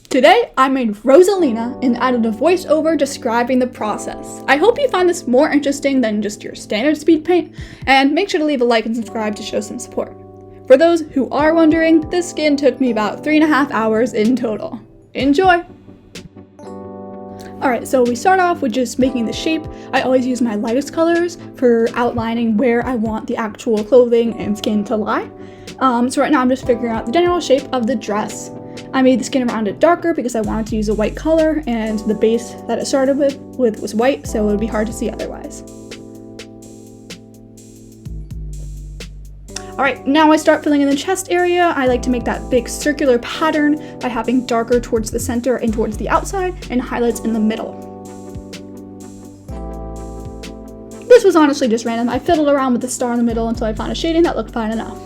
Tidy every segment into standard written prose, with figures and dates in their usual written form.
Today, I made ROSALINA and added a voiceover describing the process. I hope you find this more interesting than just your standard Speedpaint, and make sure to leave a like and subscribe to show some support. For those who are wondering, this skin took me about 3.5 hours in total. Enjoy! Alright, so we start off with just making the shape. I always use my lightest colors for outlining where I want the actual clothing and skin to lie. So right now I'm just figuring out the general shape of the dress. I made the skin around it darker because I wanted to use a white color, and the base that it started with was white, so it would be hard to see otherwise. Alright, now I start filling in the chest area. I like to make that big circular pattern by having darker towards the center and towards the outside, and highlights in the middle. This was honestly just random. I fiddled around with the star in the middle until I found a shading that looked fine enough.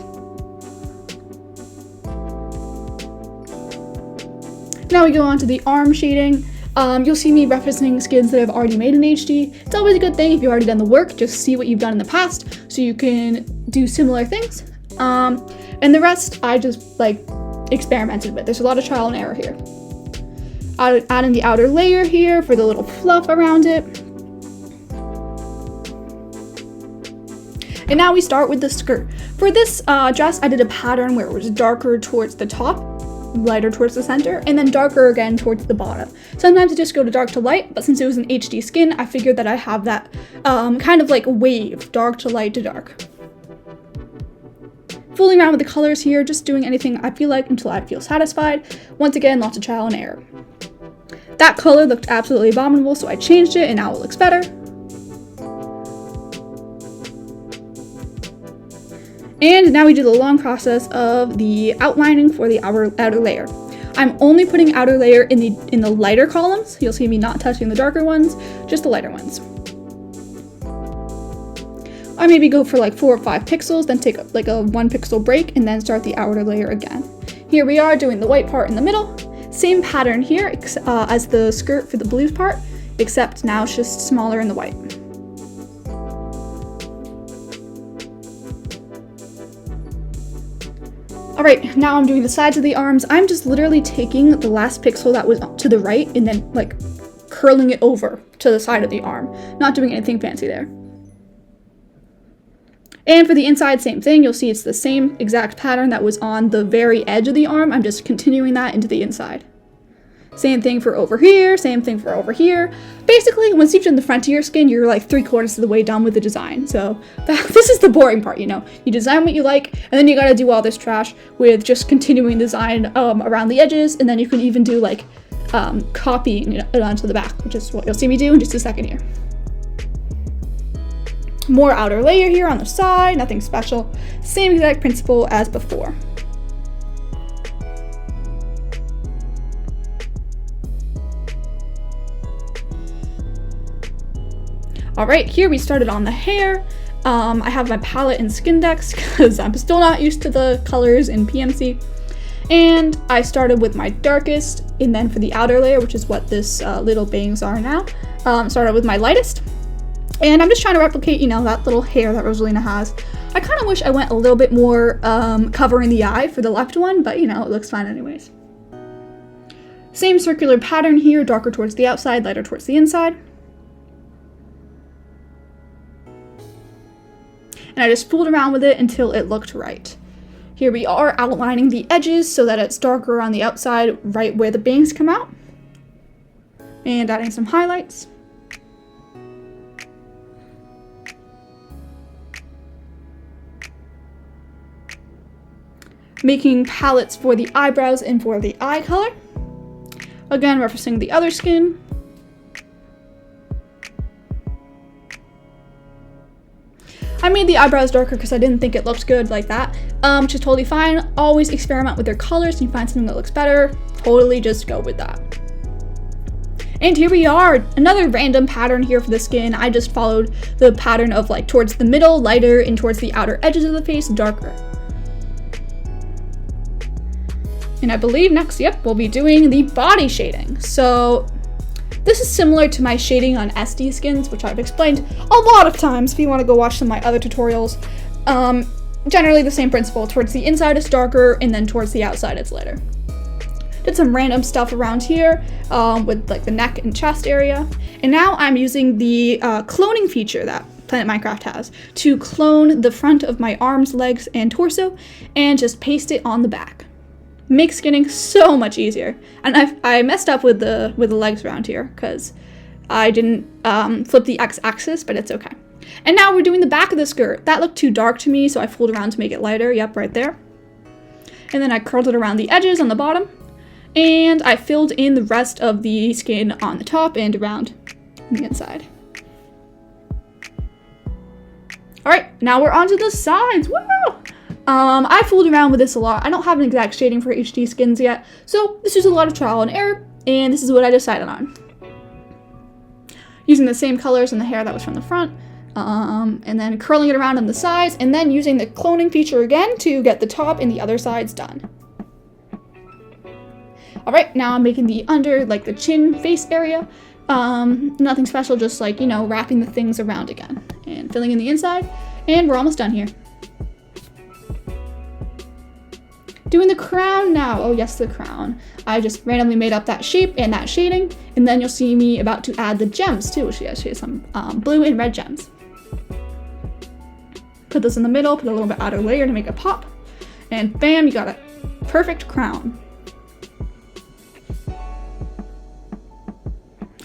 Now we go on to the arm shading. You'll see me referencing skins that I've already made in HD. It's always a good thing if you've already done the work, just see what you've done in the past so you can do similar things. And the rest I just experimented with. There's a lot of trial and error here. Adding the outer layer here for the little fluff around it. And now we start with the skirt. For this dress, I did a pattern where it was darker towards the top, lighter towards the center, and then darker again towards the bottom. Sometimes I just go to dark to light, but since it was an HD skin, I figured that I have that kind of like wave, dark to light to dark. Fooling around with the colors here, just doing anything I feel like until I feel satisfied. Once again, lots of trial and error. That color looked absolutely abominable, so I changed it and now it looks better. And now we do the long process of the outlining for the outer layer. I'm only putting outer layer in the lighter columns. You'll see me not touching the darker ones, just the lighter ones. I maybe go for like 4 or 5 pixels, then take like a 1 pixel break, and then start the outer layer again. Here we are doing the white part in the middle. Same pattern here as the skirt for the blue part, except now it's just smaller in the white. Alright, now I'm doing the sides of the arms. I'm just literally taking the last pixel that was to the right and then like curling it over to the side of the arm. Not doing anything fancy there. And for the inside, same thing. You'll see it's the same exact pattern that was on the very edge of the arm. I'm just continuing that into the inside. Same thing for over here, same thing for over here. Basically, once you've done the front of your skin, you're like 3/4 of the way done with the design. So this is the boring part, you know. You design what you like, and then you gotta do all this trash with just continuing design around the edges, and then you can even do like copying it onto the back, which is what you'll see me do in just a second here. More outer layer here on the side, nothing special. Same exact principle as before. Alright, here we started on the hair. I have my palette in Skindex because I'm still not used to the colors in PMC. And I started with my darkest, and then for the outer layer, which is what this little bangs are now, started with my lightest. And I'm just trying to replicate, you know, that little hair that ROSALINA has. I kind of wish I went a little bit more covering the eye for the left one, but you know, it looks fine anyways. Same circular pattern here, darker towards the outside, lighter towards the inside. And I just fooled around with it until it looked right. Here we are outlining the edges so that it's darker on the outside, right where the bangs come out. And adding some highlights. Making palettes for the eyebrows and for the eye color. Again, referencing the other skin. I made the eyebrows darker because I didn't think it looked good like that, which is totally fine. Always experiment with their colors. If you find something that looks better, totally just go with that. And here we are, another random pattern here for the skin. I just followed the pattern of like towards the middle, lighter, and towards the outer edges of the face, darker. And I believe next, we'll be doing the body shading. So this is similar to my shading on SD skins, which I've explained a lot of times if you want to go watch some of my other tutorials. Generally the same principle. Towards the inside it's darker, and then towards the outside it's lighter. Did some random stuff around here with like the neck and chest area. And now I'm using the cloning feature that Planet Minecraft has to clone the front of my arms, legs, and torso and just paste it on the back. Makes skinning so much easier. And I messed up with the legs around here because I didn't flip the x-axis, but it's okay. And now we're doing the back of the skirt. That looked too dark to me, so I fooled around to make it lighter. Yep, right there. And then I curled it around the edges on the bottom. And I filled in the rest of the skin on the top and around the inside. All right, now we're onto the sides. Woo! I fooled around with this a lot. I don't have an exact shading for HD skins yet, so this is a lot of trial and error, and this is what I decided on. Using the same colors in the hair that was from the front, and then curling it around on the sides, and then using the cloning feature again to get the top and the other sides done. All right, now I'm making the under, like the chin face area. Nothing special, just like, you know, wrapping the things around again and filling in the inside, and we're almost done here. Doing the crown now. Oh yes, the crown. I just randomly made up that shape and that shading, and then you'll see me about to add the gems too. She has some blue and red gems. Put this in the middle, put a little bit outer layer to make it pop, and bam, you got a perfect crown.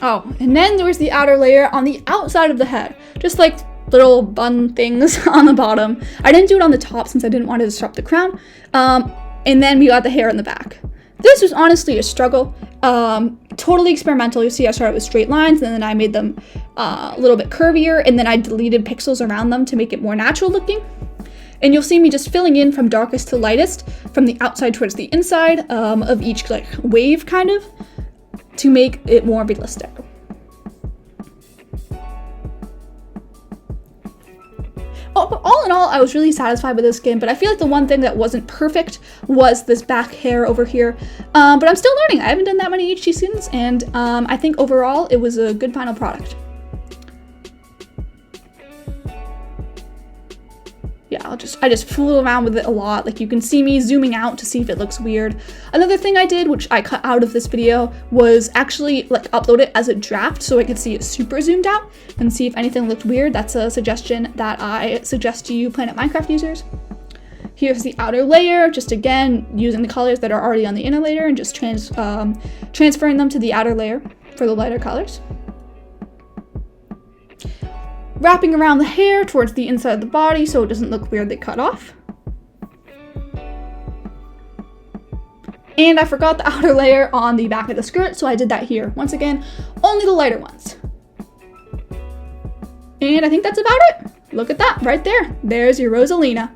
Oh, and then there's the outer layer on the outside of the head. Just like little bun things on the bottom. I didn't do it on the top since I didn't want to disrupt the crown. And then we got the hair in the back. This was honestly a struggle. Totally experimental. You see I started with straight lines, and then I made them a little bit curvier, and then I deleted pixels around them to make it more natural looking. And you'll see me just filling in from darkest to lightest, from the outside towards the inside of each like wave kind of, to make it more realistic. All in all, I was really satisfied with this skin, but I feel like the one thing that wasn't perfect was this back hair over here. But I'm still learning. I haven't done that many HD skins, and I think overall it was a good final product. Yeah, I just fool around with it a lot. Like, you can see me zooming out to see if it looks weird. Another thing I did, which I cut out of this video, was actually like upload it as a draft so I could see it super zoomed out and see if anything looked weird. That's a suggestion that I suggest to you Planet Minecraft users. Here's the outer layer, just again using the colors that are already on the inner layer and just transferring them to the outer layer for the lighter colors. Wrapping around the hair towards the inside of the body so it doesn't look weirdly cut off. And I forgot the outer layer on the back of the skirt, so I did that here. Once again, only the lighter ones. And I think that's about it. Look at that, right there. There's your ROSALINA.